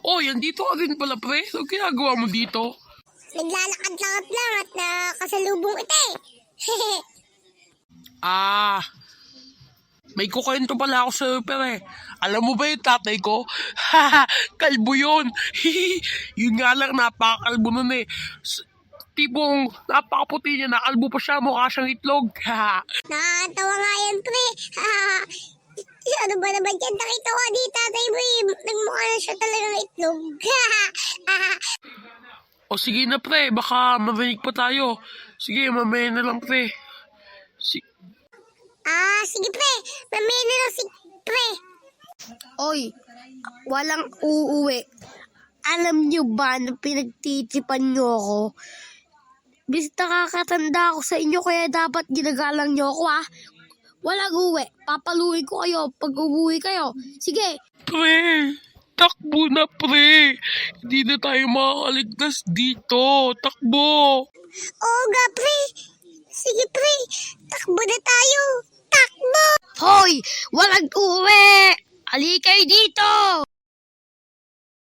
Oh, yan dito ka din pala, pre. So, ginagawa mo dito? Naglalakad-lakad lang at nakasalubong ito eh. Ah, may kukwento pala ako sa'yo, pre. Alam mo ba yung tatay ko? Kalbo yun. Yun nga lang, napakakalbo nun eh. Tipong napakaputi niya, nakalbo pa siya, mukha siyang itlog. Nakakatawa nga yan, pre. Ano ba naman yan? Nakita ko di tatay mo eh. Nagmukha na siya talagang itlog. O sige na, pre, baka marinig pa tayo. Sige, mamaya na lang, pre. Sige pre. Mamaya na lang si pre. Oy, walang uuwi. Alam nyo ba na pinagtitipan nyo ako? Basta nakakatanda ako sa inyo kaya dapat ginagalang nyo ako Walang uwi. Papaluin ko kayo pag uuwi kayo. Sige. Pre, takbo na, pre. Hindi na tayo makakaligtas dito. Takbo. Oo nga pre. Sige pre. Takbo na tayo. Takbo. Hoy, walang uwi. Ali kayo dito.